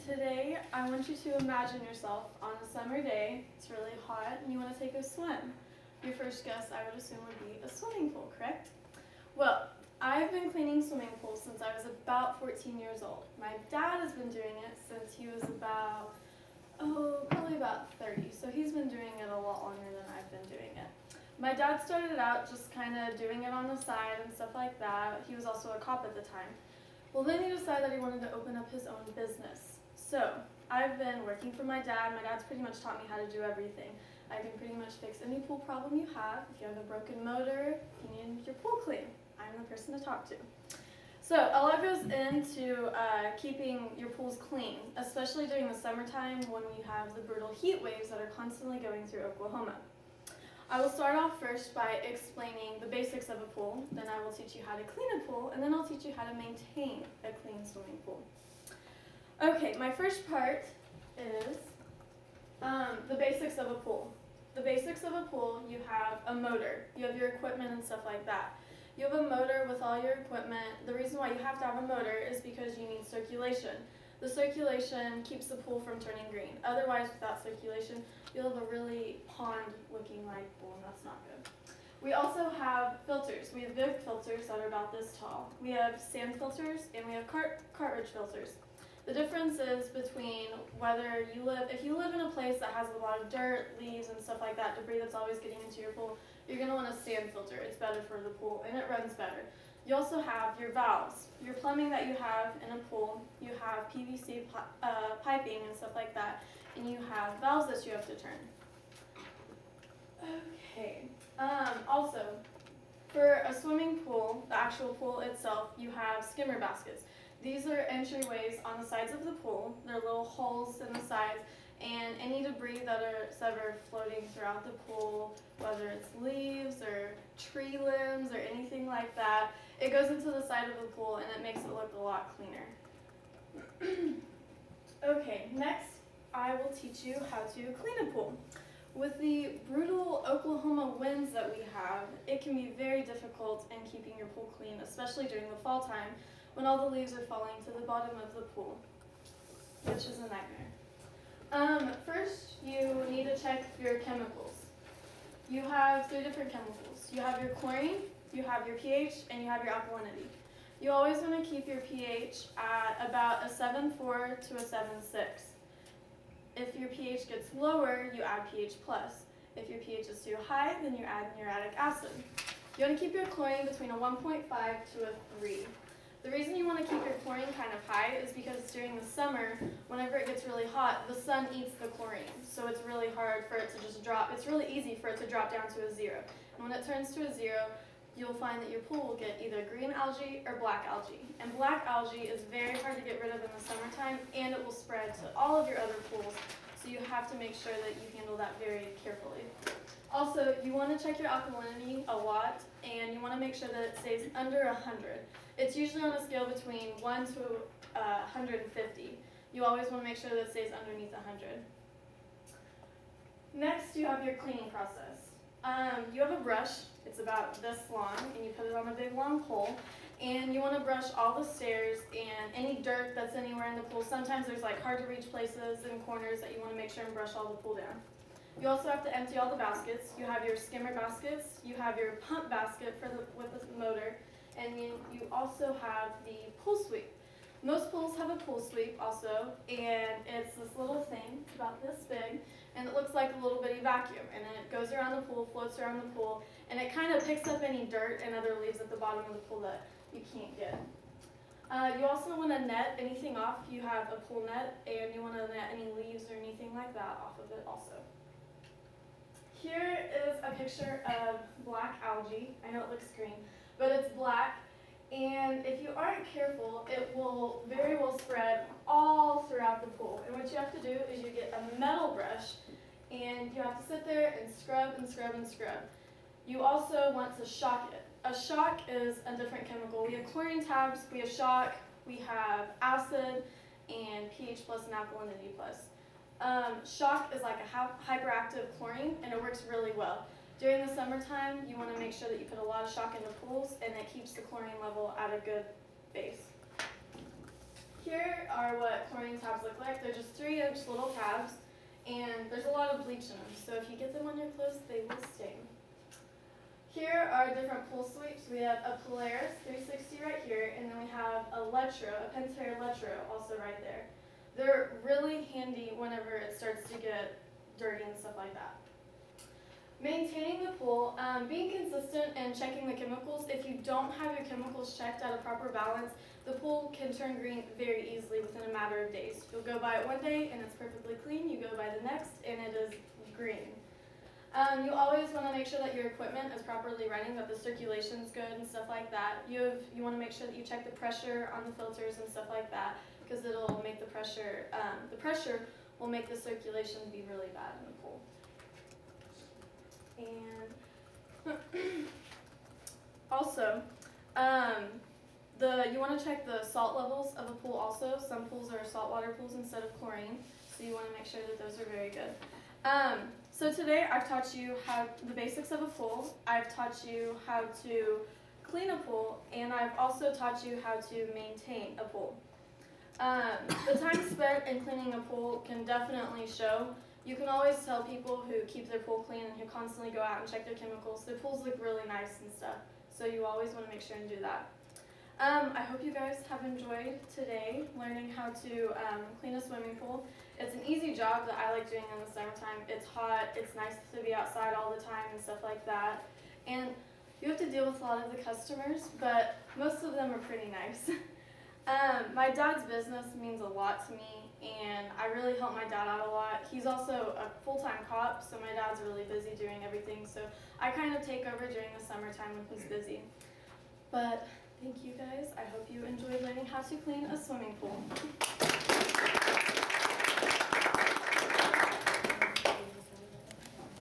Today, I want you to imagine yourself on a summer day. It's really hot and you want to take a swim. Your first guess, I would assume, would be a swimming pool, correct? Well, I've been cleaning swimming pools since I was about 14 years old. My dad has been doing it since he was probably about 30. So he's been doing it a lot longer than I've been doing it. My dad started out just kind of doing it on the side and stuff like that. He was also a cop at the time. Well, then he decided that he wanted to open up his own business. So I've been working for my dad. My dad's pretty much taught me how to do everything. I can pretty much fix any pool problem you have. If you have a broken motor, if you need your pool clean, I'm the person to talk to. So a lot goes into keeping your pools clean, especially during the summertime when we have the brutal heat waves that are constantly going through Oklahoma. I will start off first by explaining the basics of a pool, then I will teach you how to clean a pool, and then I'll teach you how to maintain a clean swimming pool. Okay, my first part is the basics of a pool. The basics of a pool, you have a motor, you have your equipment and stuff like that. You have a motor with all your equipment. The reason why you have to have a motor is because you need circulation. The circulation keeps the pool from turning green. Otherwise, without circulation, you'll have a really pond-looking like pool, and that's not good. We also have filters. We have big filters that are about this tall. We have sand filters, and we have cartridge filters. The difference is between if you live in a place that has a lot of dirt, leaves, and stuff like that, debris that's always getting into your pool, you're going to want a sand filter. It's better for the pool, and it runs better. You also have your valves. Your plumbing that you have in a pool, you have PVC piping and stuff like that, and you have valves that you have to turn. Okay. Also, for a swimming pool, the actual pool itself, you have skimmer baskets. These are entryways on the sides of the pool. They're little holes in the sides, and any debris that are floating throughout the pool, whether it's leaves or tree limbs or anything like that, it goes into the side of the pool and it makes it look a lot cleaner. Okay, next I will teach you how to clean a pool. With the brutal Oklahoma winds that we have, it can be very difficult in keeping your pool clean, especially during the fall time when all the leaves are falling to the bottom of the pool, which is a nightmare. First, you need to check your chemicals. You have 3 different chemicals. You have your chlorine, you have your pH, and you have your alkalinity. You always want to keep your pH at about a 7.4 to a 7.6. If your pH gets lower, you add pH+. If your pH is too high, then you add muriatic acid. You want to keep your chlorine between a 1.5 to a 3. The reason you want to keep your chlorine kind of high is because during the summer, whenever it gets really hot, the sun eats the chlorine. So it's really hard for it to just drop. It's really easy for it to drop down to a 0. And when it turns to a 0, you'll find that your pool will get either green algae or black algae. And black algae is very hard to get rid of in the summertime, and it will spread to all of your other pools. So you have to make sure that you handle that very carefully. Also, you want to check your alkalinity a lot, and you want to make sure that it stays under 100. It's usually on a scale between 1 to 150. You always want to make sure that it stays underneath 100. Next, you have your cleaning process. You have a brush. It's about this long, and you put it on a big long pole. And you want to brush all the stairs and any dirt that's anywhere in the pool. Sometimes there's like hard to reach places and corners that you want to make sure and brush all the pool down. You also have to empty all the baskets. You have your skimmer baskets. You have your pump basket with the motor. And you also have the pool sweep. Most pools have a pool sweep also, and it's this little thing, it's about this big, and it looks like a little bitty vacuum. And then it goes around the pool, floats around the pool, and it kind of picks up any dirt and other leaves at the bottom of the pool that you can't get. You also want to net anything off. You have a pool net, and you want to net any leaves or anything like that off of it also. Here is a picture of black algae. I know it looks green, but it's black, and if you aren't careful, it will very well spread all throughout the pool. And what you have to do is you get a metal brush, and you have to sit there and scrub and scrub and scrub. You also want to shock it. A shock is a different chemical. We have chlorine tabs, we have shock, we have acid, and pH plus and alkalinity plus. Shock is like a hyperactive chlorine, and it works really well. During the summertime, you want to make sure that you put a lot of shock in the pools, and it keeps the chlorine level at a good base. Here are what chlorine tabs look like. They're just 3-inch little tabs, and there's a lot of bleach in them, so if you get them on your clothes, they will stain. Here are different pool sweeps. We have a Polaris 360 right here, and then we have a Pentair Electro also right there. They're really handy whenever it starts to get dirty and stuff like that. Maintaining the pool, being consistent and checking the chemicals. If you don't have your chemicals checked at a proper balance, the pool can turn green very easily within a matter of days. You'll go by it one day and it's perfectly clean. You go by the next and it is green. You always want to make sure that your equipment is properly running, that the circulation's good and stuff like that. You want to make sure that you check the pressure on the filters and stuff like that, because it'll make the pressure will make the circulation be really bad in the pool. And also, you want to check the salt levels of a pool also. Some pools are saltwater pools instead of chlorine, so you want to make sure that those are very good. So today I've taught you the basics of a pool. I've taught you how to clean a pool, and I've also taught you how to maintain a pool. The time spent in cleaning a pool can definitely show. You can always tell people who keep their pool clean and who constantly go out and check their chemicals. Their pools look really nice and stuff, so you always want to make sure and do that. I hope you guys have enjoyed today learning how to clean a swimming pool. It's an easy job that I like doing in the summertime. It's hot, it's nice to be outside all the time and stuff like that. And you have to deal with a lot of the customers, but most of them are pretty nice. My dad's business means a lot to me, and I really help my dad out a lot. He's also a full-time cop, so my dad's really busy doing everything, so I kind of take over during the summertime when he's busy. But thank you guys. I hope you enjoyed learning how to clean a swimming pool.